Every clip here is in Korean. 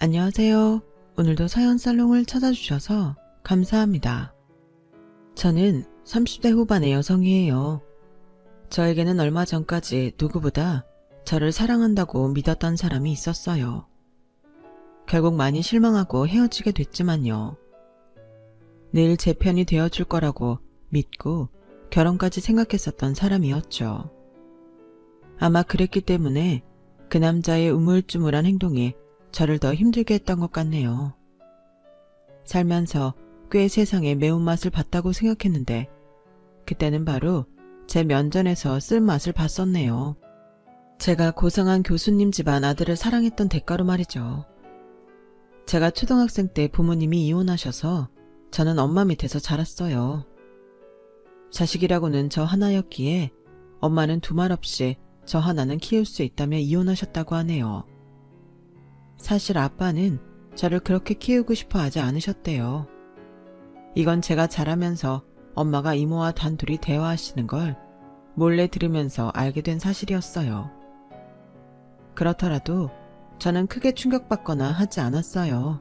안녕하세요. 오늘도 사연살롱을 찾아주셔서 감사합니다. 저는 30대 후반의 여성이에요. 저에게는 얼마 전까지 누구보다 저를 사랑한다고 믿었던 사람이 있었어요. 결국 많이 실망하고 헤어지게 됐지만요. 늘 제 편이 되어줄 거라고 믿고 결혼까지 생각했었던 사람이었죠. 아마 그랬기 때문에 그 남자의 우물쭈물한 행동이 저를 더 힘들게 했던 것 같네요. 살면서 꽤 세상의 매운맛을 봤다고 생각했는데 그때는 바로 제 면전에서 쓴맛을 봤었네요. 제가 고상한 교수님 집안 아들을 사랑했던 대가로 말이죠. 제가 초등학생 때 부모님이 이혼하셔서 저는 엄마 밑에서 자랐어요. 자식이라고는 저 하나였기에 엄마는 두말 없이 저 하나는 키울 수 있다며 이혼하셨다고 하네요. 사실 아빠는 저를 그렇게 키우고 싶어 하지 않으셨대요. 이건 제가 자라면서 엄마가 이모와 단둘이 대화하시는 걸 몰래 들으면서 알게 된 사실이었어요. 그렇더라도 저는 크게 충격받거나 하지 않았어요.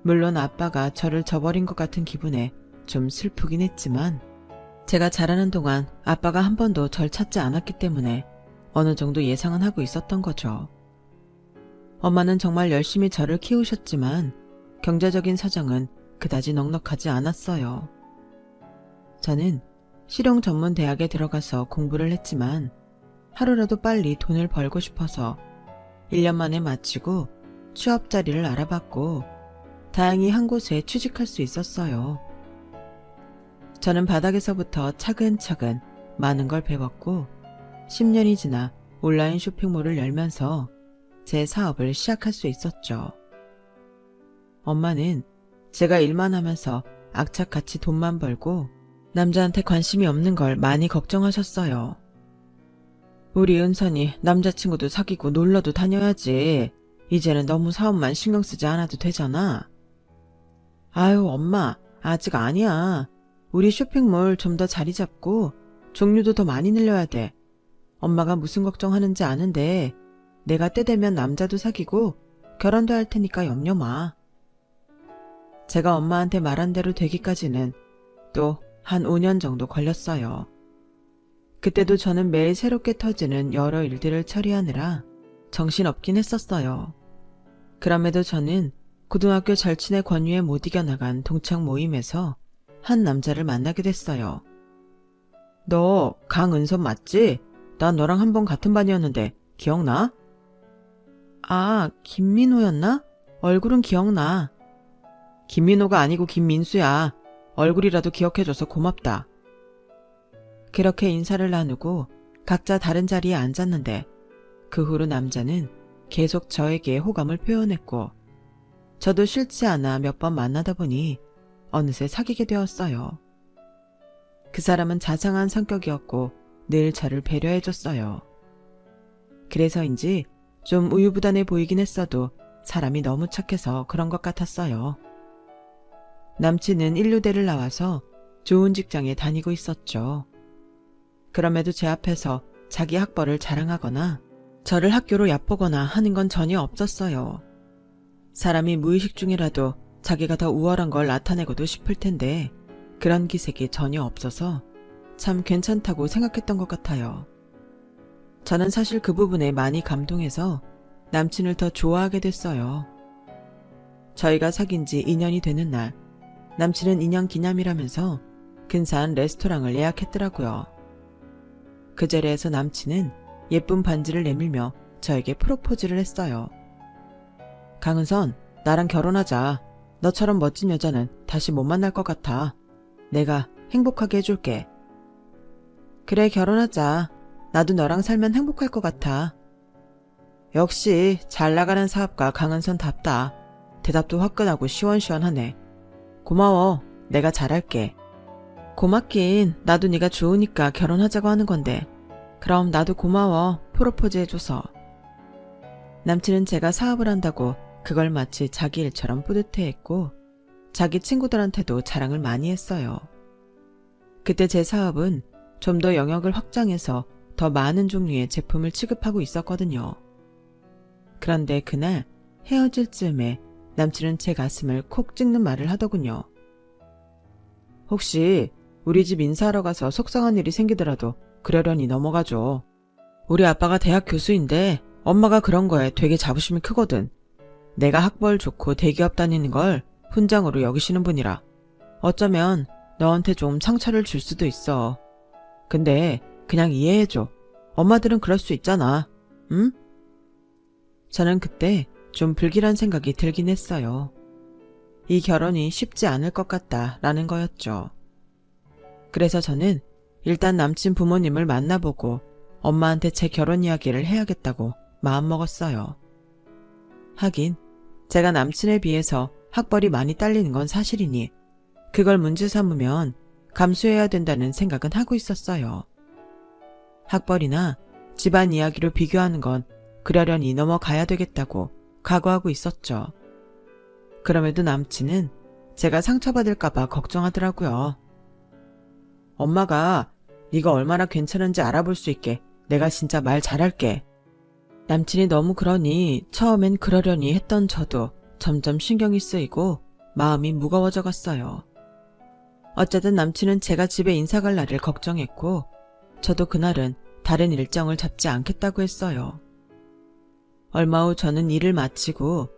물론 아빠가 저를 저버린 것 같은 기분에 좀 슬프긴 했지만 제가 자라는 동안 아빠가 한 번도 절 찾지 않았기 때문에 어느 정도 예상은 하고 있었던 거죠. 엄마는 정말 열심히 저를 키우셨지만 경제적인 사정은 그다지 넉넉하지 않았어요. 저는 실용 전문 대학에 들어가서 공부를 했지만 하루라도 빨리 돈을 벌고 싶어서 1년 만에 마치고 취업 자리를 알아봤고 다행히 한 곳에 취직할 수 있었어요. 저는 바닥에서부터 차근차근 많은 걸 배웠고 10년이 지나 온라인 쇼핑몰을 열면서 제 사업을 시작할 수 있었죠. 엄마는 제가 일만 하면서 악착같이 돈만 벌고 남자한테 관심이 없는 걸 많이 걱정하셨어요. 우리 은선이 남자친구도 사귀고 놀러도 다녀야지. 이제는 너무 사업만 신경 쓰지 않아도 되잖아. 아유 엄마 아직 아니야. 우리 쇼핑몰 좀 더 자리 잡고 종류도 더 많이 늘려야 돼. 엄마가 무슨 걱정하는지 아는데 내가 때 되면 남자도 사귀고 결혼도 할 테니까 염려 마. 제가 엄마한테 말한 대로 되기까지는 또 한 5년 정도 걸렸어요. 그때도 저는 매일 새롭게 터지는 여러 일들을 처리하느라 정신없긴 했었어요. 그럼에도 저는 고등학교 절친의 권유에 못 이겨나간 동창 모임에서 한 남자를 만나게 됐어요. 너 강은선 맞지? 나 너랑 한 번 같은 반이었는데 기억나? 아, 김민호였나? 얼굴은 기억나. 김민호가 아니고 김민수야. 얼굴이라도 기억해줘서 고맙다. 그렇게 인사를 나누고 각자 다른 자리에 앉았는데 그 후로 남자는 계속 저에게 호감을 표현했고 저도 싫지 않아 몇 번 만나다 보니 어느새 사귀게 되었어요. 그 사람은 자상한 성격이었고 늘 저를 배려해줬어요. 그래서인지 좀 우유부단해 보이긴 했어도 사람이 너무 착해서 그런 것 같았어요. 남친은 인류대를 나와서 좋은 직장에 다니고 있었죠. 그럼에도 제 앞에서 자기 학벌을 자랑하거나 저를 학교로 얕보거나 하는 건 전혀 없었어요. 사람이 무의식 중이라도 자기가 더 우월한 걸 나타내고도 싶을 텐데 그런 기색이 전혀 없어서 참 괜찮다고 생각했던 것 같아요. 저는 사실 그 부분에 많이 감동해서 남친을 더 좋아하게 됐어요. 저희가 사귄 지 2년이 되는 날 남친은 2년 기념이라면서 근사한 레스토랑을 예약했더라고요. 그 자리에서 남친은 예쁜 반지를 내밀며 저에게 프로포즈를 했어요. 강은선, 나랑 결혼하자. 너처럼 멋진 여자는 다시 못 만날 것 같아. 내가 행복하게 해줄게. 그래, 결혼하자. 나도 너랑 살면 행복할 것 같아. 역시 잘 나가는 사업가 강은선답다. 대답도 화끈하고 시원시원하네. 고마워. 내가 잘할게. 고맙긴. 나도 네가 좋으니까 결혼하자고 하는 건데. 그럼 나도 고마워. 프로포즈 해줘서. 남친은 제가 사업을 한다고 그걸 마치 자기 일처럼 뿌듯해했고 자기 친구들한테도 자랑을 많이 했어요. 그때 제 사업은 좀 더 영역을 확장해서 더 많은 종류의 제품을 취급하고 있었거든요. 그런데 그날 헤어질 즈음에 남친은 제 가슴을 콕 찍는 말을 하더군요. 혹시 우리 집 인사하러 가서 속상한 일이 생기더라도 그러려니 넘어가죠. 우리 아빠가 대학 교수인데 엄마가 그런 거에 되게 자부심이 크거든. 내가 학벌 좋고 대기업 다니는 걸 훈장으로 여기시는 분이라 어쩌면 너한테 좀 상처를 줄 수도 있어. 근데 그냥 이해해줘. 엄마들은 그럴 수 있잖아. 응? 저는 그때 좀 불길한 생각이 들긴 했어요. 이 결혼이 쉽지 않을 것 같다라는 거였죠. 그래서 저는 일단 남친 부모님을 만나보고 엄마한테 제 결혼 이야기를 해야겠다고 마음먹었어요. 하긴 제가 남친에 비해서 학벌이 많이 딸리는 건 사실이니 그걸 문제 삼으면 감수해야 된다는 생각은 하고 있었어요. 학벌이나 집안 이야기로 비교하는 건 그러려니 넘어가야 되겠다고 각오하고 있었죠. 그럼에도 남친은 제가 상처받을까봐 걱정하더라고요. 엄마가 네가 얼마나 괜찮은지 알아볼 수 있게 내가 진짜 말 잘할게. 남친이 너무 그러니 처음엔 그러려니 했던 저도 점점 신경이 쓰이고 마음이 무거워져 갔어요. 어쨌든 남친은 제가 집에 인사 갈 날을 걱정했고 저도 그날은 다른 일정을 잡지 않겠다고 했어요. 얼마 후 저는 일을 마치고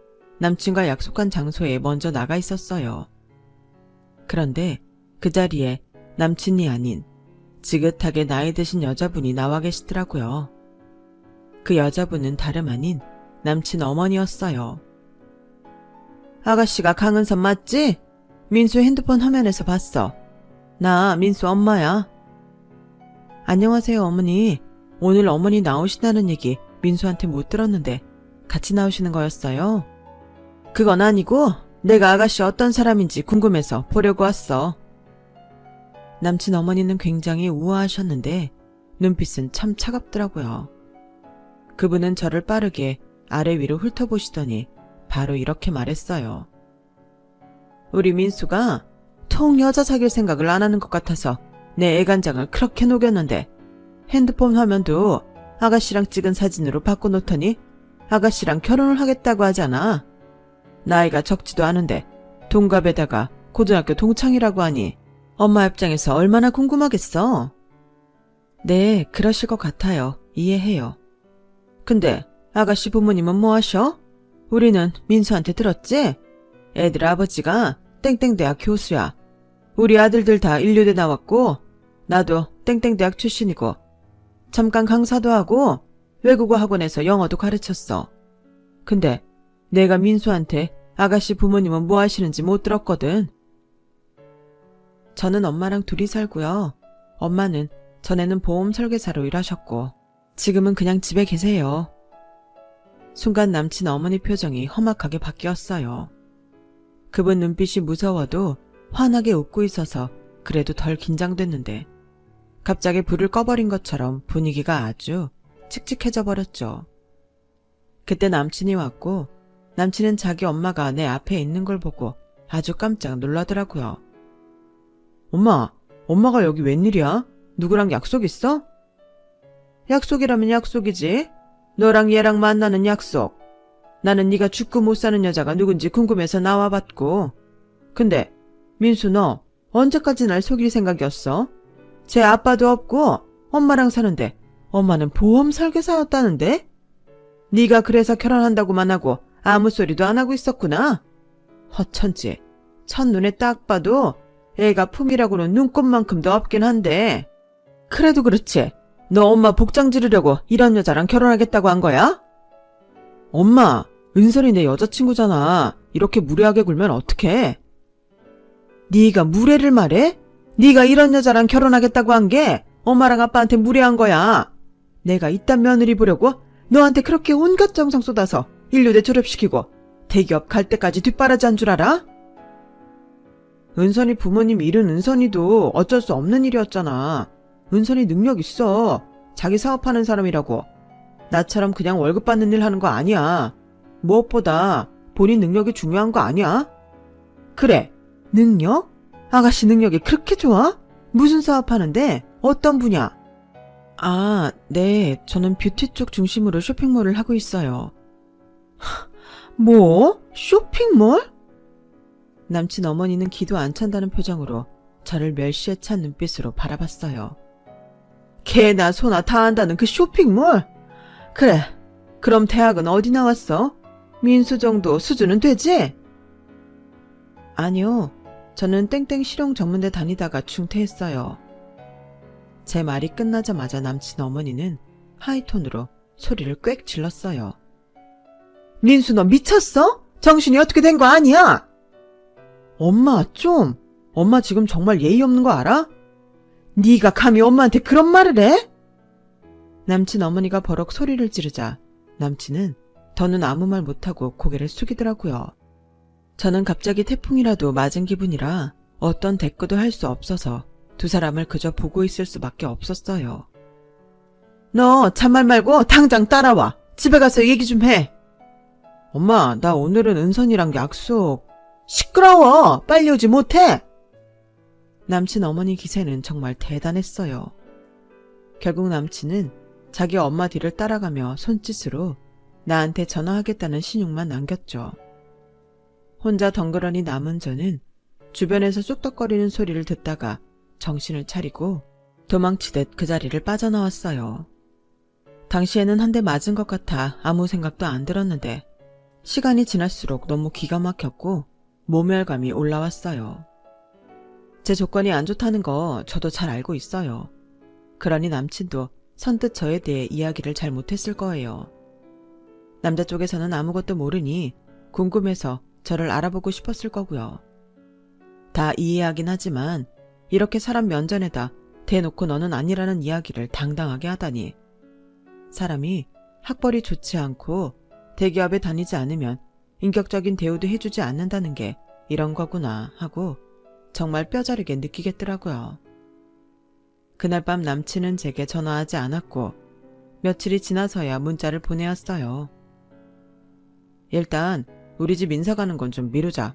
남친과 약속한 장소에 먼저 나가 있었어요. 그런데 그 자리에 남친이 아닌 지긋하게 나이 드신 여자분이 나와 계시더라고요. 그 여자분은 다름 아닌 남친 어머니였어요. 아가씨가 강은선 맞지? 민수 핸드폰 화면에서 봤어. 나 민수 엄마야. 안녕하세요 어머니. 오늘 어머니 나오신다는 얘기 민수한테 못 들었는데 같이 나오시는 거였어요? 그건 아니고 내가 아가씨 어떤 사람인지 궁금해서 보려고 왔어. 남친 어머니는 굉장히 우아하셨는데 눈빛은 참 차갑더라고요. 그분은 저를 빠르게 아래 위로 훑어보시더니 바로 이렇게 말했어요. 우리 민수가 통 여자 사귈 생각을 안 하는 것 같아서 내 애간장을 그렇게 녹였는데 핸드폰 화면도 아가씨랑 찍은 사진으로 바꿔놓더니 아가씨랑 결혼을 하겠다고 하잖아. 나이가 적지도 않은데 동갑에다가 고등학교 동창이라고 하니 엄마 입장에서 얼마나 궁금하겠어. 네, 그러실 것 같아요. 이해해요. 근데 아가씨 부모님은 뭐 하셔? 우리는 민수한테 들었지? 애들 아버지가 땡땡대학 교수야. 우리 아들들 다 인류대 나왔고 나도 땡땡대학 출신이고 잠깐 강사도 하고 외국어 학원에서 영어도 가르쳤어. 근데 내가 민수한테 아가씨 부모님은 뭐 하시는지 못 들었거든. 저는 엄마랑 둘이 살고요. 엄마는 전에는 보험 설계사로 일하셨고 지금은 그냥 집에 계세요. 순간 남친 어머니 표정이 험악하게 바뀌었어요. 그분 눈빛이 무서워도 환하게 웃고 있어서 그래도 덜 긴장됐는데 갑자기 불을 꺼버린 것처럼 분위기가 아주 칙칙해져 버렸죠. 그때 남친이 왔고 남친은 자기 엄마가 내 앞에 있는 걸 보고 아주 깜짝 놀라더라고요. 엄마가 여기 웬일이야? 누구랑 약속 있어? 약속이라면 약속이지. 너랑 얘랑 만나는 약속. 나는 네가 죽고 못 사는 여자가 누군지 궁금해서 나와봤고. 근데 민수 너 언제까지 날 속일 생각이었어? 제 아빠도 없고 엄마랑 사는데 엄마는 보험 설계사였다는데? 네가 그래서 결혼한다고만 하고 아무 소리도 안 하고 있었구나. 허천지. 첫눈에 딱 봐도 애가 품이라고는 눈꼽만큼도 없긴 한데 그래도 그렇지. 너 엄마 복장 지르려고 이런 여자랑 결혼하겠다고 한 거야? 엄마, 은설이 내 여자친구잖아. 이렇게 무례하게 굴면 어떡해? 네가 무례를 말해? 네가 이런 여자랑 결혼하겠다고 한 게 엄마랑 아빠한테 무례한 거야. 내가 이딴 며느리 보려고 너한테 그렇게 온갖 정성 쏟아서 인류대 졸업시키고 대기업 갈 때까지 뒷바라지 한 줄 알아? 은선이 부모님 잃은 은선이도 어쩔 수 없는 일이었잖아. 은선이 능력 있어. 자기 사업하는 사람이라고. 나처럼 그냥 월급 받는 일 하는 거 아니야. 무엇보다 본인 능력이 중요한 거 아니야? 그래, 능력? 아가씨 능력이 그렇게 좋아? 무슨 사업하는데? 어떤 분야? 아, 네. 저는 뷰티 쪽 중심으로 쇼핑몰을 하고 있어요. 뭐? 쇼핑몰? 남친 어머니는 기도 안 찬다는 표정으로 저를 멸시에 찬 눈빛으로 바라봤어요. 개나 소나 다 한다는 그 쇼핑몰? 그래, 그럼 대학은 어디 나왔어? 민수 정도 수준은 되지? 아니요, 저는 땡땡 실용 전문대 다니다가 중퇴했어요. 제 말이 끝나자마자 남친 어머니는 하이톤으로 소리를 꽥 질렀어요. 민수 너 미쳤어? 정신이 어떻게 된 거 아니야? 엄마 좀, 엄마 지금 정말 예의 없는 거 알아? 네가 감히 엄마한테 그런 말을 해? 남친 어머니가 버럭 소리를 지르자 남친은 더는 아무 말 못하고 고개를 숙이더라고요. 저는 갑자기 태풍이라도 맞은 기분이라 어떤 대꾸도 할 수 없어서 두 사람을 그저 보고 있을 수밖에 없었어요. 너 잔말 말고 당장 따라와. 집에 가서 얘기 좀 해. 엄마, 나 오늘은 은선이랑 약속. 시끄러워. 빨리 오지 못해. 남친 어머니 기세는 정말 대단했어요. 결국 남친은 자기 엄마 뒤를 따라가며 손짓으로 나한테 전화하겠다는 신용만 남겼죠. 혼자 덩그러니 남은 저는 주변에서 쑥덕거리는 소리를 듣다가 정신을 차리고 도망치듯 그 자리를 빠져나왔어요. 당시에는 한 대 맞은 것 같아 아무 생각도 안 들었는데 시간이 지날수록 너무 기가 막혔고 모멸감이 올라왔어요. 제 조건이 안 좋다는 거 저도 잘 알고 있어요. 그러니 남친도 선뜻 저에 대해 이야기를 잘 못했을 거예요. 남자 쪽에서는 아무것도 모르니 궁금해서 저를 알아보고 싶었을 거고요. 다 이해하긴 하지만 이렇게 사람 면전에다 대놓고 너는 아니라는 이야기를 당당하게 하다니. 사람이 학벌이 좋지 않고 대기업에 다니지 않으면 인격적인 대우도 해주지 않는다는 게 이런 거구나 하고 정말 뼈저리게 느끼겠더라고요. 그날 밤 남친은 제게 전화하지 않았고 며칠이 지나서야 문자를 보내었어요. 일단 우리 집 인사 가는 건 좀 미루자.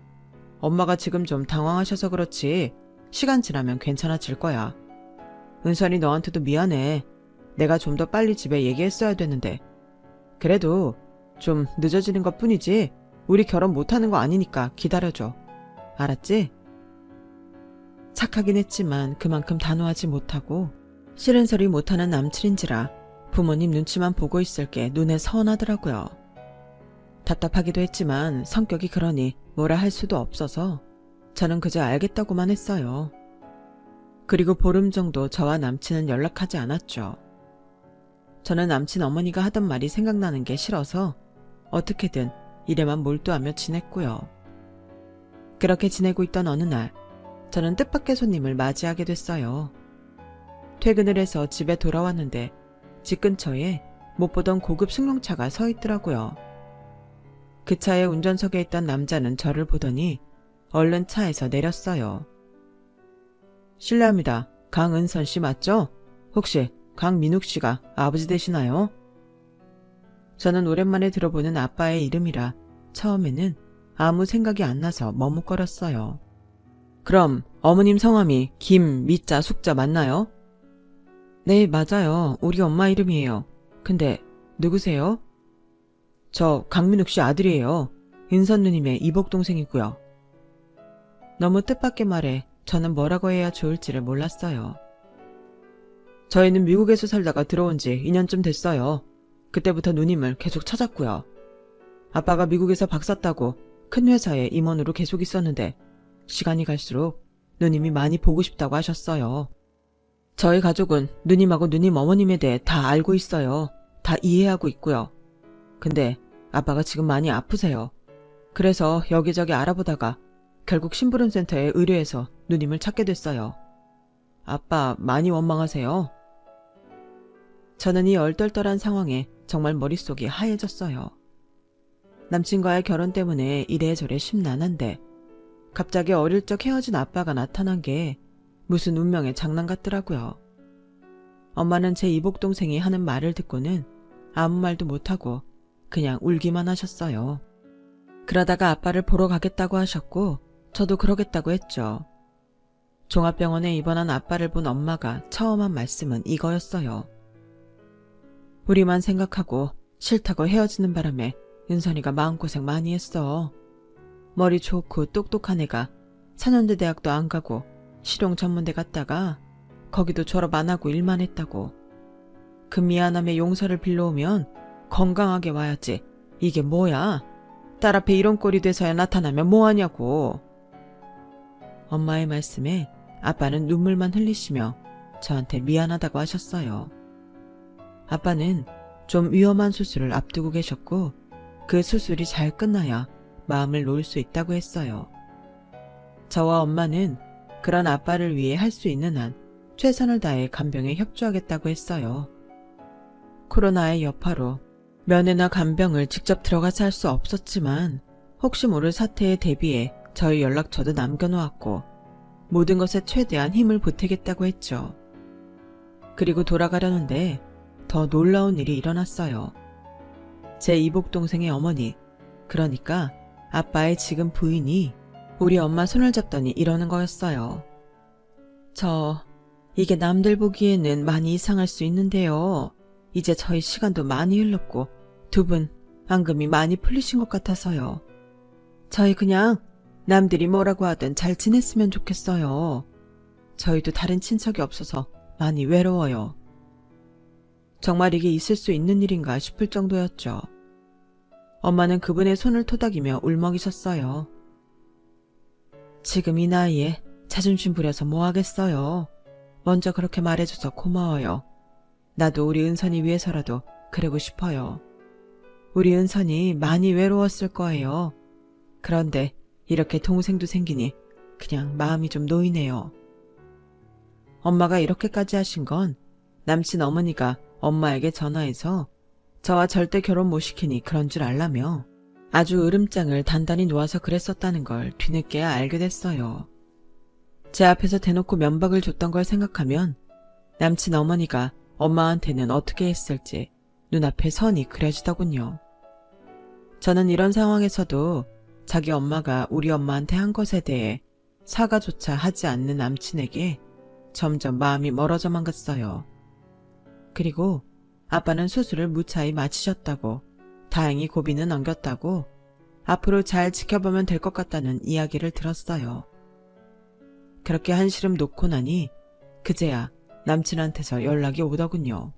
엄마가 지금 좀 당황하셔서 그렇지 시간 지나면 괜찮아질 거야. 은선이 너한테도 미안해. 내가 좀 더 빨리 집에 얘기했어야 됐는데. 그래도 좀 늦어지는 것 뿐이지 우리 결혼 못하는 거 아니니까 기다려줘. 알았지? 착하긴 했지만 그만큼 단호하지 못하고 싫은 소리 못하는 남친인지라 부모님 눈치만 보고 있을 게 눈에 선하더라고요. 답답하기도 했지만 성격이 그러니 뭐라 할 수도 없어서 저는 그저 알겠다고만 했어요. 그리고 보름 정도 저와 남친은 연락하지 않았죠. 저는 남친 어머니가 하던 말이 생각나는 게 싫어서 어떻게든 일에만 몰두하며 지냈고요. 그렇게 지내고 있던 어느 날 저는 뜻밖의 손님을 맞이하게 됐어요. 퇴근을 해서 집에 돌아왔는데 집 근처에 못 보던 고급 승용차가 서 있더라고요. 그 차의 운전석에 있던 남자는 저를 보더니 얼른 차에서 내렸어요. 실례합니다. 강은선 씨 맞죠? 혹시 강민욱 씨가 아버지 되시나요? 저는 오랜만에 들어보는 아빠의 이름이라 처음에는 아무 생각이 안 나서 머뭇거렸어요. 그럼 어머님 성함이 김, 미자, 숙자 맞나요? 네, 맞아요. 우리 엄마 이름이에요. 근데 누구세요? 저 강민욱 씨 아들이에요. 은선 누님의 이복 동생이고요. 너무 뜻밖의 말에 저는 뭐라고 해야 좋을지를 몰랐어요. 저희는 미국에서 살다가 들어온 지 2년쯤 됐어요. 그때부터 누님을 계속 찾았고요. 아빠가 미국에서 박사 따고 큰 회사에 임원으로 계속 있었는데 시간이 갈수록 누님이 많이 보고 싶다고 하셨어요. 저희 가족은 누님하고 누님 어머님에 대해 다 알고 있어요. 다 이해하고 있고요. 근데 아빠가 지금 많이 아프세요. 그래서 여기저기 알아보다가 결국 심부름센터에 의뢰해서 누님을 찾게 됐어요. 아빠 많이 원망하세요? 저는 이 얼떨떨한 상황에 정말 머릿속이 하얘졌어요. 남친과의 결혼 때문에 이래저래 심란한데 갑자기 어릴 적 헤어진 아빠가 나타난 게 무슨 운명의 장난 같더라고요. 엄마는 제 이복동생이 하는 말을 듣고는 아무 말도 못하고 그냥 울기만 하셨어요. 그러다가 아빠를 보러 가겠다고 하셨고 저도 그러겠다고 했죠. 종합병원에 입원한 아빠를 본 엄마가 처음 한 말씀은 이거였어요. 우리만 생각하고 싫다고 헤어지는 바람에 은선이가 마음고생 많이 했어. 머리 좋고 똑똑한 애가 4년제 대학도 안 가고 실용전문대 갔다가 거기도 졸업 안 하고 일만 했다고. 그 미안함에 용서를 빌려오면 건강하게 와야지. 이게 뭐야? 딸 앞에 이런 꼴이 돼서야 나타나면 뭐하냐고. 엄마의 말씀에 아빠는 눈물만 흘리시며 저한테 미안하다고 하셨어요. 아빠는 좀 위험한 수술을 앞두고 계셨고 그 수술이 잘 끝나야 마음을 놓을 수 있다고 했어요. 저와 엄마는 그런 아빠를 위해 할 수 있는 한 최선을 다해 간병에 협조하겠다고 했어요. 코로나의 여파로 면회나 간병을 직접 들어가서 할 수 없었지만 혹시 모를 사태에 대비해 저희 연락처도 남겨놓았고 모든 것에 최대한 힘을 보태겠다고 했죠. 그리고 돌아가려는데 더 놀라운 일이 일어났어요. 제 이복동생의 어머니, 그러니까 아빠의 지금 부인이 우리 엄마 손을 잡더니 이러는 거였어요. 이게 남들 보기에는 많이 이상할 수 있는데요. 이제 저희 시간도 많이 흘렀고 두 분 앙금이 많이 풀리신 것 같아서요. 저희 그냥 남들이 뭐라고 하든 잘 지냈으면 좋겠어요. 저희도 다른 친척이 없어서 많이 외로워요. 정말 이게 있을 수 있는 일인가 싶을 정도였죠. 엄마는 그분의 손을 토닥이며 울먹이셨어요. 지금 이 나이에 자존심 부려서 뭐 하겠어요. 먼저 그렇게 말해줘서 고마워요. 나도 우리 은선이 위해서라도 그러고 싶어요. 우리 은선이 많이 외로웠을 거예요. 그런데 이렇게 동생도 생기니 그냥 마음이 좀 놓이네요. 엄마가 이렇게까지 하신 건 남친 어머니가 엄마에게 전화해서 저와 절대 결혼 못 시키니 그런 줄 알라며 아주 으름장을 단단히 놓아서 그랬었다는 걸 뒤늦게야 알게 됐어요. 제 앞에서 대놓고 면박을 줬던 걸 생각하면 남친 어머니가 엄마한테는 어떻게 했을지 눈앞에 선이 그려지더군요. 저는 이런 상황에서도 자기 엄마가 우리 엄마한테 한 것에 대해 사과조차 하지 않는 남친에게 점점 마음이 멀어져만 갔어요. 그리고 아빠는 수술을 무사히 마치셨다고, 다행히 고비는 넘겼다고, 앞으로 잘 지켜보면 될 것 같다는 이야기를 들었어요. 그렇게 한시름 놓고 나니 그제야 남친한테서 연락이 오더군요.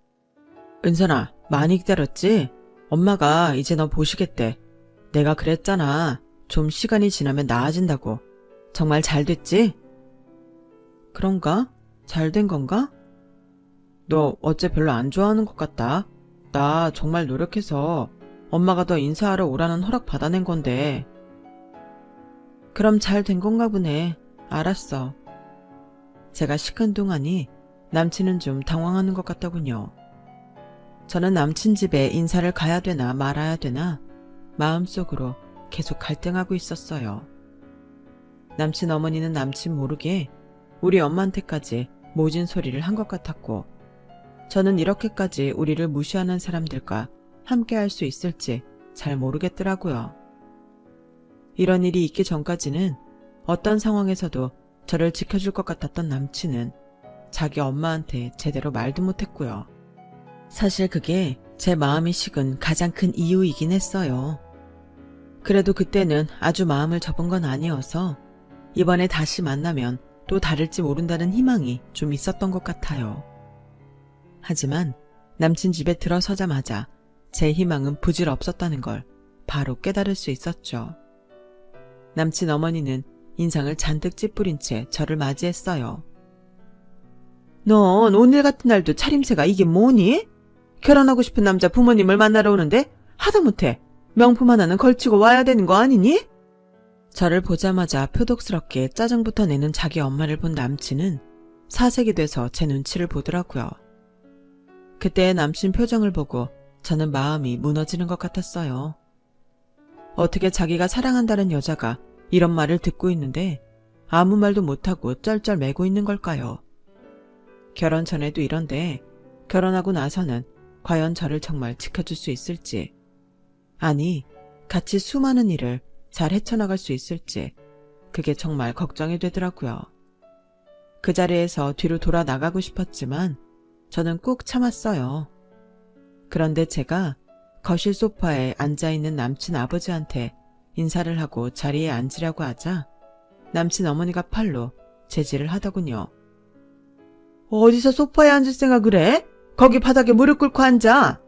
은선아, 많이 기다렸지? 엄마가 이제 너 보시겠대. 내가 그랬잖아. 좀 시간이 지나면 나아진다고. 정말 잘 됐지? 그런가? 잘 된 건가? 너 어째 별로 안 좋아하는 것 같다. 나 정말 노력해서 엄마가 너 인사하러 오라는 허락 받아낸 건데. 그럼 잘 된 건가 보네. 알았어. 제가 시큰둥하니 남친은 좀 당황하는 것 같더군요. 저는 남친 집에 인사를 가야 되나 말아야 되나 마음속으로 계속 갈등하고 있었어요. 남친 어머니는 남친 모르게 우리 엄마한테까지 모진 소리를 한 것 같았고 저는 이렇게까지 우리를 무시하는 사람들과 함께 할 수 있을지 잘 모르겠더라고요. 이런 일이 있기 전까지는 어떤 상황에서도 저를 지켜줄 것 같았던 남친은 자기 엄마한테 제대로 말도 못했고요. 사실 그게 제 마음이 식은 가장 큰 이유이긴 했어요. 그래도 그때는 아주 마음을 접은 건 아니어서 이번에 다시 만나면 또 다를지 모른다는 희망이 좀 있었던 것 같아요. 하지만 남친 집에 들어서자마자 제 희망은 부질없었다는 걸 바로 깨달을 수 있었죠. 남친 어머니는 인상을 잔뜩 찌푸린 채 저를 맞이했어요. 넌 오늘 같은 날도 차림새가 이게 뭐니? 결혼하고 싶은 남자 부모님을 만나러 오는데 하다못해 명품 하나는 걸치고 와야 되는 거 아니니? 저를 보자마자 표독스럽게 짜증부터 내는 자기 엄마를 본 남친은 사색이 돼서 제 눈치를 보더라고요. 그때의 남친 표정을 보고 저는 마음이 무너지는 것 같았어요. 어떻게 자기가 사랑한다는 여자가 이런 말을 듣고 있는데 아무 말도 못하고 쩔쩔매고 있는 걸까요? 결혼 전에도 이런데 결혼하고 나서는 과연 저를 정말 지켜줄 수 있을지, 아니 같이 수많은 일을 잘 헤쳐나갈 수 있을지 그게 정말 걱정이 되더라고요. 그 자리에서 뒤로 돌아 나가고 싶었지만 저는 꾹 참았어요. 그런데 제가 거실 소파에 앉아있는 남친 아버지한테 인사를 하고 자리에 앉으려고 하자 남친 어머니가 팔로 제지를 하더군요. 어디서 소파에 앉을 생각을 해? 거기 바닥에 무릎 꿇고 앉아.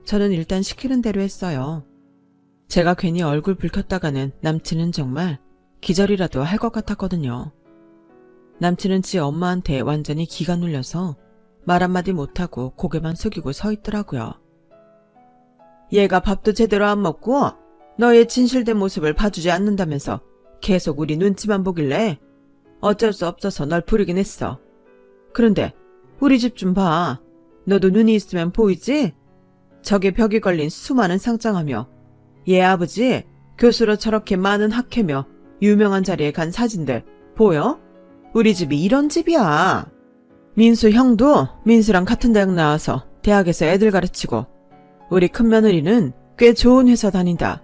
저는 일단 시키는 대로 했어요. 제가 괜히 얼굴 붉혔다가는 남친은 정말 기절이라도 할 것 같았거든요. 남친은 지 엄마한테 완전히 기가 눌려서 말 한마디 못하고 고개만 숙이고 서 있더라고요. 얘가 밥도 제대로 안 먹고 너의 진실된 모습을 봐주지 않는다면서 계속 우리 눈치만 보길래 어쩔 수 없어서 널 부르긴 했어. 그런데 우리 집 좀 봐. 너도 눈이 있으면 보이지? 저게 벽에 걸린 수많은 상장하며 얘 아버지 교수로 저렇게 많은 학회며 유명한 자리에 간 사진들 보여? 우리 집이 이런 집이야. 민수 형도 민수랑 같은 대학 나와서 대학에서 애들 가르치고 우리 큰며느리는 꽤 좋은 회사 다닌다.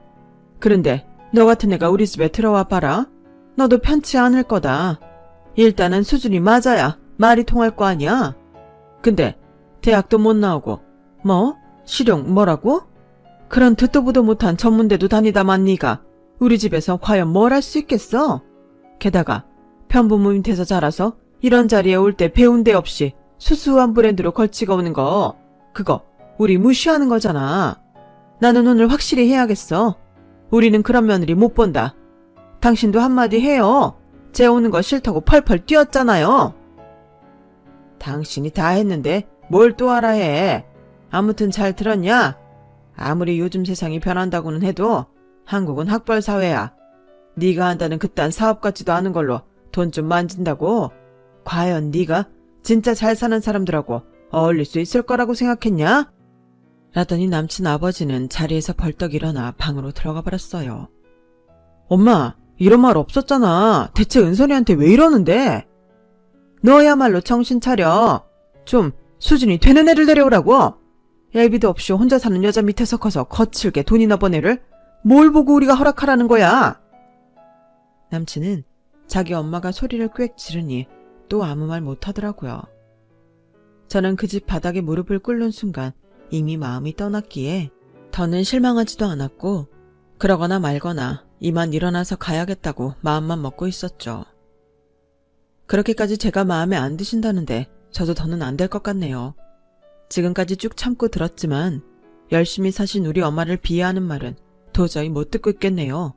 그런데 너 같은 애가 우리 집에 들어와 봐라. 너도 편치 않을 거다. 일단은 수준이 맞아야 말이 통할 거 아니야. 근데 대학도 못 나오고 뭐? 실용 뭐라고? 그런 듣도 보도 못한 전문대도 다니다만 네가 우리 집에서 과연 뭘 할 수 있겠어? 게다가 편부모 밑에서 자라서 이런 자리에 올 때 배운 데 없이 수수한 브랜드로 걸치고 오는 거 그거 우리 무시하는 거잖아. 나는 오늘 확실히 해야겠어. 우리는 그런 며느리 못 본다. 당신도 한마디 해요. 쟤 오는 거 싫다고 펄펄 뛰었잖아요. 당신이 다 했는데 뭘 또 알아 해. 아무튼 잘 들었냐? 아무리 요즘 세상이 변한다고는 해도 한국은 학벌 사회야. 네가 한다는 그딴 사업 같지도 않은 걸로 돈 좀 만진다고 과연 네가 진짜 잘 사는 사람들하고 어울릴 수 있을 거라고 생각했냐? 라더니 남친 아버지는 자리에서 벌떡 일어나 방으로 들어가 버렸어요. 엄마, 이런 말 없었잖아. 대체 은선이한테 왜 이러는데? 너야말로 정신 차려. 좀 수준이 되는 애를 데려오라고. 애비도 없이 혼자 사는 여자 밑에서 커서 거칠게 돈이나 번 애를 뭘 보고 우리가 허락하라는 거야? 남친은 자기 엄마가 소리를 꽥 지르니 또 아무 말 못하더라고요. 저는 그 집 바닥에 무릎을 꿇는 순간 이미 마음이 떠났기에 더는 실망하지도 않았고 그러거나 말거나 이만 일어나서 가야겠다고 마음만 먹고 있었죠. 그렇게까지 제가 마음에 안 드신다는데 저도 더는 안 될 것 같네요. 지금까지 쭉 참고 들었지만 열심히 사신 우리 엄마를 비하하는 말은 도저히 못 듣고 있겠네요.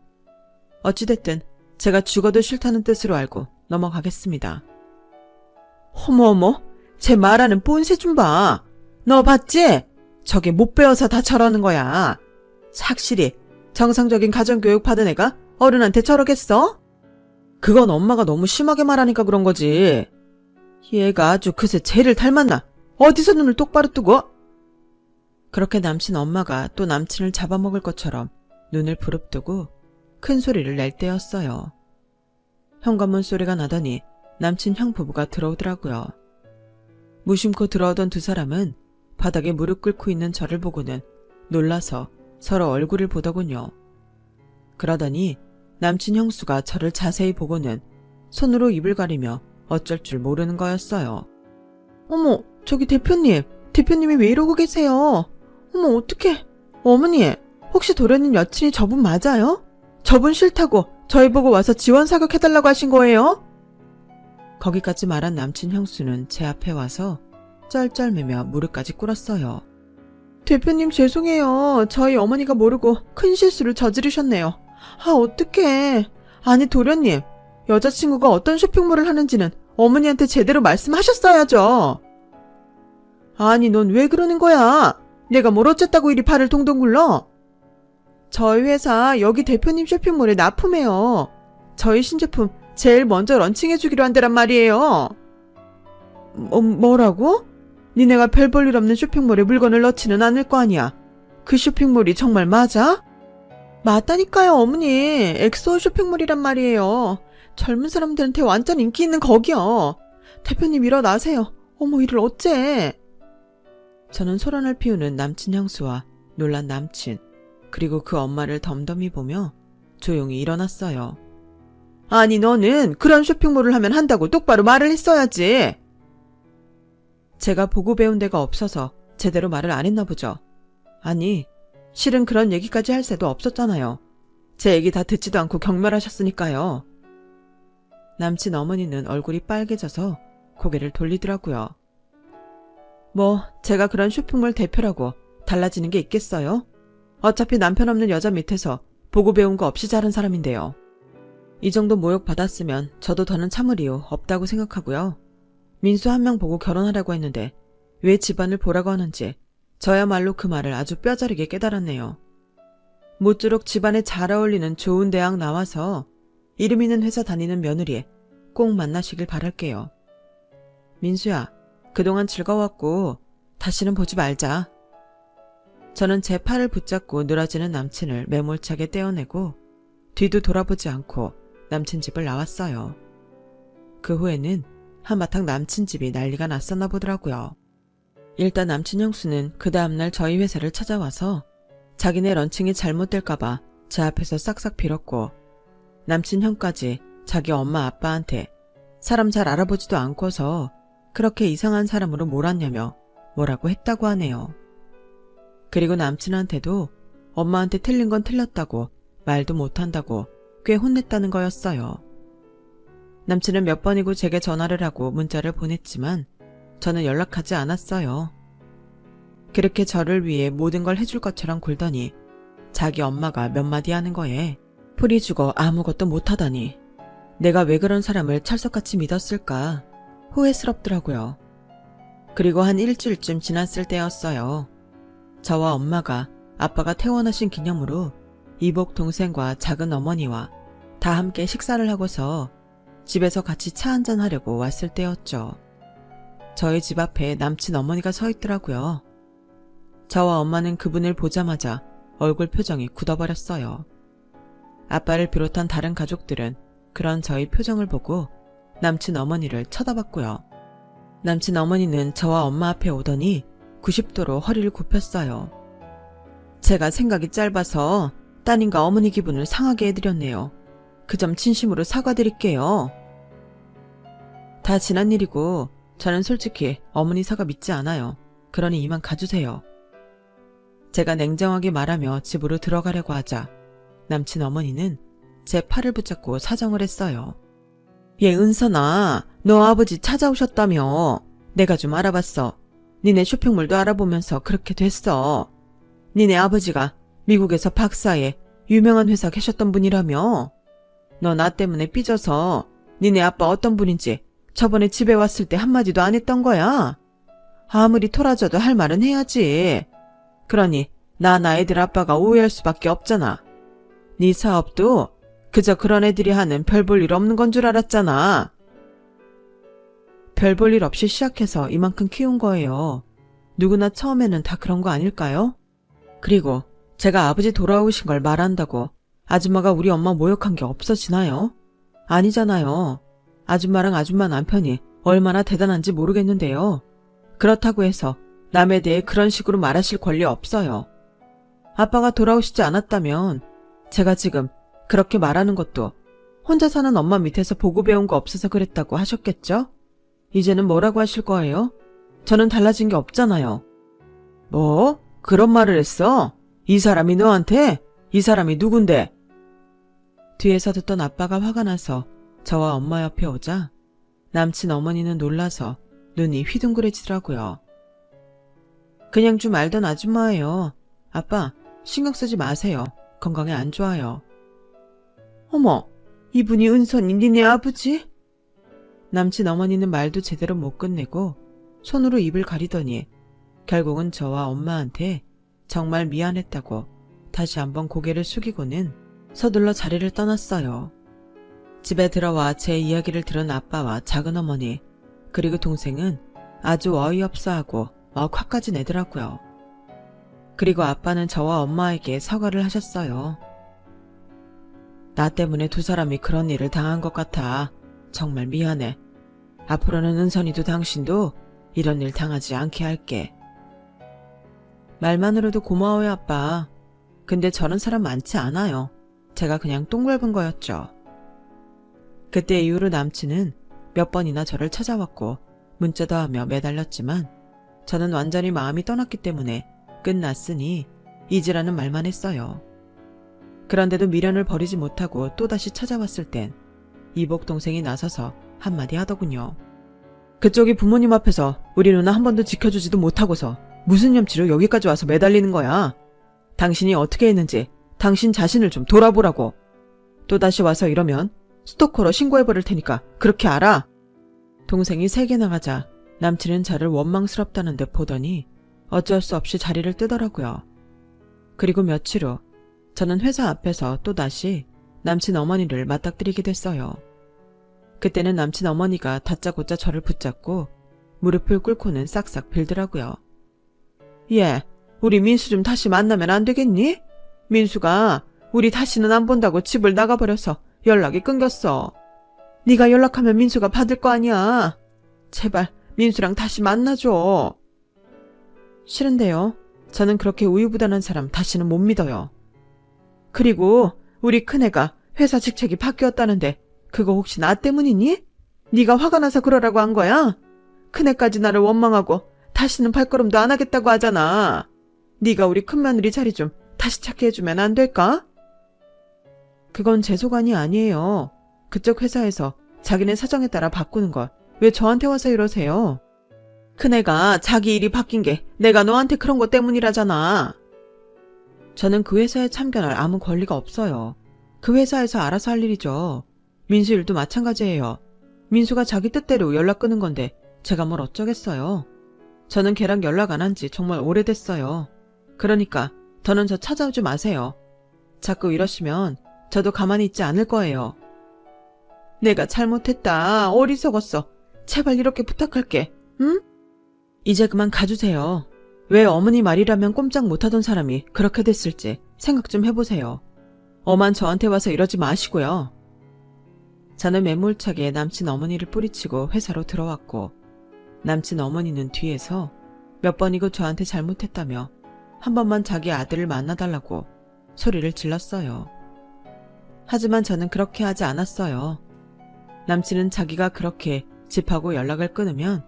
어찌됐든 제가 죽어도 싫다는 뜻으로 알고 넘어가겠습니다. 어머어머, 제 말하는 뽐새 좀 봐. 너 봤지? 저게 못 배워서 다 저러는 거야. 확실히 정상적인 가정교육 받은 애가 어른한테 저러겠어? 그건 엄마가 너무 심하게 말하니까 그런 거지. 얘가 아주 그새 쟤를 닮았나? 어디서 눈을 똑바로 뜨고? 그렇게 남친 엄마가 또 남친을 잡아먹을 것처럼 눈을 부릅뜨고 큰 소리를 낼 때였어요. 현관문 소리가 나더니 남친 형 부부가 들어오더라고요. 무심코 들어오던 두 사람은 바닥에 무릎 꿇고 있는 저를 보고는 놀라서 서로 얼굴을 보더군요. 그러더니 남친 형수가 저를 자세히 보고는 손으로 입을 가리며 어쩔 줄 모르는 거였어요. 어머, 저기 대표님이 왜 이러고 계세요? 어머, 어떡해. 어머니, 혹시 도련님 여친이 저분 맞아요? 저분 싫다고 저희 보고 와서 지원 사격해달라고 하신 거예요? 거기까지 말한 남친 형수는 제 앞에 와서 쩔쩔매며 무릎까지 꿇었어요. 대표님 죄송해요. 저희 어머니가 모르고 큰 실수를 저지르셨네요. 아, 어떡해. 아니, 도련님, 여자친구가 어떤 쇼핑몰을 하는지는 어머니한테 제대로 말씀하셨어야죠. 아니, 넌 왜 그러는 거야? 내가 뭘 어쨌다고 이리 발을 동동 굴러? 저희 회사 여기 대표님 쇼핑몰에 납품해요. 저희 신제품 제일 먼저 런칭해주기로 한 데란 말이에요. 뭐라고? 니네가 별 볼 일 없는 쇼핑몰에 물건을 넣지는 않을 거 아니야. 그 쇼핑몰이 정말 맞아? 맞다니까요, 어머니. 엑소 쇼핑몰이란 말이에요. 젊은 사람들한테 완전 인기 있는 거기요. 대표님 일어나세요. 어머, 이를 어째. 저는 소란을 피우는 남친 형수와 놀란 남친, 그리고 그 엄마를 덤덤히 보며 조용히 일어났어요. 아니, 너는 그런 쇼핑몰을 하면 한다고 똑바로 말을 했어야지. 제가 보고 배운 데가 없어서 제대로 말을 안 했나 보죠. 아니, 실은 그런 얘기까지 할 새도 없었잖아요. 제 얘기 다 듣지도 않고 경멸하셨으니까요. 남친 어머니는 얼굴이 빨개져서 고개를 돌리더라고요. 뭐 제가 그런 쇼핑몰 대표라고 달라지는 게 있겠어요? 어차피 남편 없는 여자 밑에서 보고 배운 거 없이 자란 사람인데요. 이 정도 모욕 받았으면 저도 더는 참을 이유 없다고 생각하고요. 민수 한 명 보고 결혼하라고 했는데 왜 집안을 보라고 하는지 저야말로 그 말을 아주 뼈저리게 깨달았네요. 모쪼록 집안에 잘 어울리는 좋은 대학 나와서 이름 있는 회사 다니는 며느리 꼭 만나시길 바랄게요. 민수야, 그동안 즐거웠고 다시는 보지 말자. 저는 제 팔을 붙잡고 늘어지는 남친을 매몰차게 떼어내고 뒤도 돌아보지 않고 남친 집을 나왔어요. 그 후에는 한바탕 남친 집이 난리가 났었나 보더라고요. 일단 남친 형수는 그 다음날 저희 회사를 찾아와서 자기네 런칭이 잘못될까봐 제 앞에서 싹싹 빌었고, 남친 형까지 자기 엄마 아빠한테 사람 잘 알아보지도 않고서 그렇게 이상한 사람으로 몰았냐며 뭐라고 했다고 하네요. 그리고 남친한테도 엄마한테 틀린 건 틀렸다고 말도 못한다고 꽤 혼냈다는 거였어요. 남친은 몇 번이고 제게 전화를 하고 문자를 보냈지만 저는 연락하지 않았어요. 그렇게 저를 위해 모든 걸 해줄 것처럼 굴더니 자기 엄마가 몇 마디 하는 거에 풀이 죽어 아무것도 못하다니 내가 왜 그런 사람을 찰석같이 믿었을까 후회스럽더라고요. 그리고 한 일주일쯤 지났을 때였어요. 저와 엄마가 아빠가 퇴원하신 기념으로 이복 동생과 작은 어머니와 다 함께 식사를 하고서 집에서 같이 차 한잔 하려고 왔을 때였죠. 저희 집 앞에 남친 어머니가 서 있더라고요. 저와 엄마는 그분을 보자마자 얼굴 표정이 굳어버렸어요. 아빠를 비롯한 다른 가족들은 그런 저희 표정을 보고 남친 어머니를 쳐다봤고요. 남친 어머니는 저와 엄마 앞에 오더니 90도로 허리를 굽혔어요. 제가 생각이 짧아서 따님과 어머니 기분을 상하게 해드렸네요. 그 점 진심으로 사과드릴게요. 다 지난 일이고 저는 솔직히 어머니 사과 믿지 않아요. 그러니 이만 가주세요. 제가 냉정하게 말하며 집으로 들어가려고 하자 남친 어머니는 제 팔을 붙잡고 사정을 했어요. 얘 은선아, 너 아버지 찾아오셨다며. 내가 좀 알아봤어. 니네 쇼핑몰도 알아보면서 그렇게 됐어. 니네 아버지가 미국에서 박사에 유명한 회사 계셨던 분이라며. 너 나 때문에 삐져서 니네 아빠 어떤 분인지 저번에 집에 왔을 때 한마디도 안 했던 거야. 아무리 토라져도 할 말은 해야지. 그러니 나 애들 아빠가 오해할 수밖에 없잖아. 네 사업도 그저 그런 애들이 하는 별 볼 일 없는 건 줄 알았잖아. 별 볼 일 없이 시작해서 이만큼 키운 거예요. 누구나 처음에는 다 그런 거 아닐까요? 그리고 제가 아버지 돌아오신 걸 말한다고 아줌마가 우리 엄마 모욕한 게 없어지나요? 아니잖아요. 아줌마랑 아줌마 남편이 얼마나 대단한지 모르겠는데요. 그렇다고 해서 남에 대해 그런 식으로 말하실 권리 없어요. 아빠가 돌아오시지 않았다면 제가 지금 그렇게 말하는 것도 혼자 사는 엄마 밑에서 보고 배운 거 없어서 그랬다고 하셨겠죠? 이제는 뭐라고 하실 거예요? 저는 달라진 게 없잖아요. 뭐? 그런 말을 했어? 이 사람이 너한테? 이 사람이 누군데? 뒤에서 듣던 아빠가 화가 나서 저와 엄마 옆에 오자 남친 어머니는 놀라서 눈이 휘둥그레지더라고요. 그냥 좀 알던 아줌마예요. 아빠, 신경 쓰지 마세요. 건강에 안 좋아요. 어머, 이분이 은선이 니네 아버지? 남친 어머니는 말도 제대로 못 끝내고 손으로 입을 가리더니 결국은 저와 엄마한테 정말 미안했다고 다시 한번 고개를 숙이고는 서둘러 자리를 떠났어요. 집에 들어와 제 이야기를 들은 아빠와 작은어머니 그리고 동생은 아주 어이없어하고 막 화까지 내더라고요. 그리고 아빠는 저와 엄마에게 사과를 하셨어요. 나 때문에 두 사람이 그런 일을 당한 것 같아. 정말 미안해. 앞으로는 은선이도 당신도 이런 일 당하지 않게 할게. 말만으로도 고마워요, 아빠. 근데 저런 사람 많지 않아요. 제가 그냥 똥밟은 거였죠. 그때 이후로 남친은 몇 번이나 저를 찾아왔고 문자도 하며 매달렸지만 저는 완전히 마음이 떠났기 때문에 끝났으니 잊으라는 말만 했어요. 그런데도 미련을 버리지 못하고 또다시 찾아왔을 땐 이복 동생이 나서서 한마디 하더군요. 그쪽이 부모님 앞에서 우리 누나 한 번도 지켜주지도 못하고서 무슨 염치로 여기까지 와서 매달리는 거야. 당신이 어떻게 했는지 당신 자신을 좀 돌아보라고. 또다시 와서 이러면 스토커로 신고해버릴 테니까 그렇게 알아. 동생이 세게 나가자 남친은 저를 원망스럽다는 듯 보더니 어쩔 수 없이 자리를 뜨더라고요. 그리고 며칠 후 저는 회사 앞에서 또다시 남친 어머니를 맞닥뜨리게 됐어요. 그때는 남친 어머니가 다짜고짜 저를 붙잡고 무릎을 꿇고는 싹싹 빌더라고요. 얘, 우리 민수 좀 다시 만나면 안 되겠니? 민수가 우리 다시는 안 본다고 집을 나가버려서 연락이 끊겼어. 네가 연락하면 민수가 받을 거 아니야. 제발 민수랑 다시 만나줘. 싫은데요. 저는 그렇게 우유부단한 사람 다시는 못 믿어요. 그리고 우리 큰애가 회사 직책이 바뀌었다는데 그거 혹시 나 때문이니? 네가 화가 나서 그러라고 한 거야? 큰애까지 나를 원망하고 다시는 발걸음도 안 하겠다고 하잖아. 네가 우리 큰며느리 자리 좀 다시 찾게 해주면 안 될까? 그건 제 소관이 아니에요. 그쪽 회사에서 자기네 사정에 따라 바꾸는 걸 왜 저한테 와서 이러세요? 큰애가 자기 일이 바뀐 게 내가 너한테 그런 것 때문이라잖아. 저는 그 회사에 참견할 아무 권리가 없어요. 그 회사에서 알아서 할 일이죠. 민수 일도 마찬가지예요. 민수가 자기 뜻대로 연락 끊은 건데 제가 뭘 어쩌겠어요. 저는 걔랑 연락 안 한 지 정말 오래됐어요. 그러니까 더는 저 찾아오지 마세요. 자꾸 이러시면 저도 가만히 있지 않을 거예요. 내가 잘못했다. 어리석었어. 제발 이렇게 부탁할게. 응? 이제 그만 가주세요. 왜 어머니 말이라면 꼼짝 못하던 사람이 그렇게 됐을지 생각 좀 해보세요. 엄한 저한테 와서 이러지 마시고요. 저는 매몰차게 남친 어머니를 뿌리치고 회사로 들어왔고 남친 어머니는 뒤에서 몇 번이고 저한테 잘못했다며 한 번만 자기 아들을 만나달라고 소리를 질렀어요. 하지만 저는 그렇게 하지 않았어요. 남친은 자기가 그렇게 집하고 연락을 끊으면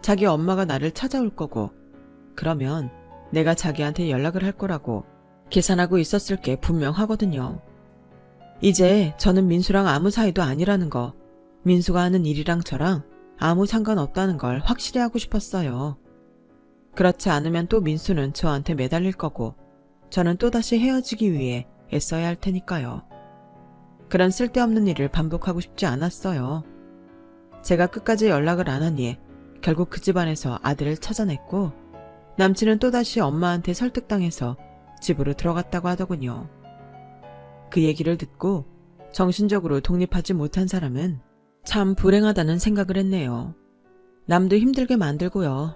자기 엄마가 나를 찾아올 거고 그러면 내가 자기한테 연락을 할 거라고 계산하고 있었을 게 분명하거든요. 이제 저는 민수랑 아무 사이도 아니라는 거, 민수가 하는 일이랑 저랑 아무 상관없다는 걸 확실히 하고 싶었어요. 그렇지 않으면 또 민수는 저한테 매달릴 거고 저는 또다시 헤어지기 위해 애써야 할 테니까요. 그런 쓸데없는 일을 반복하고 싶지 않았어요. 제가 끝까지 연락을 안 하니 결국 그 집안에서 아들을 찾아냈고 남친은 또다시 엄마한테 설득당해서 집으로 들어갔다고 하더군요. 그 얘기를 듣고 정신적으로 독립하지 못한 사람은 참 불행하다는 생각을 했네요. 남도 힘들게 만들고요.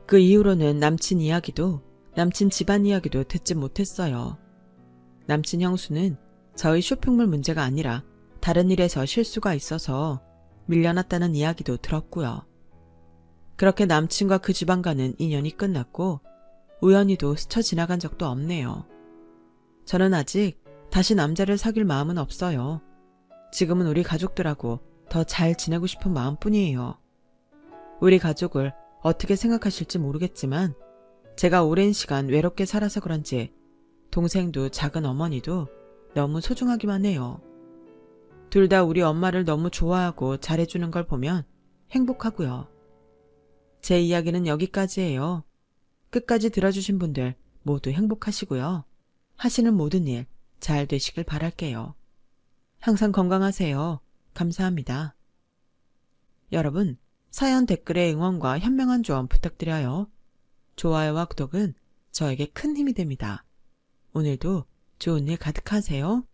그 이후로는 남친 이야기도 남친 집안 이야기도 듣지 못했어요. 남친 형수는 저희 쇼핑몰 문제가 아니라 다른 일에서 실수가 있어서 밀려났다는 이야기도 들었고요. 그렇게 남친과 그 집안과는 인연이 끝났고 우연히도 스쳐 지나간 적도 없네요. 저는 아직 다시 남자를 사귈 마음은 없어요. 지금은 우리 가족들하고 더 잘 지내고 싶은 마음뿐이에요. 우리 가족을 어떻게 생각하실지 모르겠지만 제가 오랜 시간 외롭게 살아서 그런지 동생도 작은 어머니도 너무 소중하기만 해요. 둘 다 우리 엄마를 너무 좋아하고 잘해주는 걸 보면 행복하고요. 제 이야기는 여기까지예요. 끝까지 들어주신 분들 모두 행복하시고요. 하시는 모든 일 잘 되시길 바랄게요. 항상 건강하세요. 감사합니다. 여러분, 사연 댓글에 응원과 현명한 조언 부탁드려요. 좋아요와 구독은 저에게 큰 힘이 됩니다. 오늘도 좋은 일 가득하세요.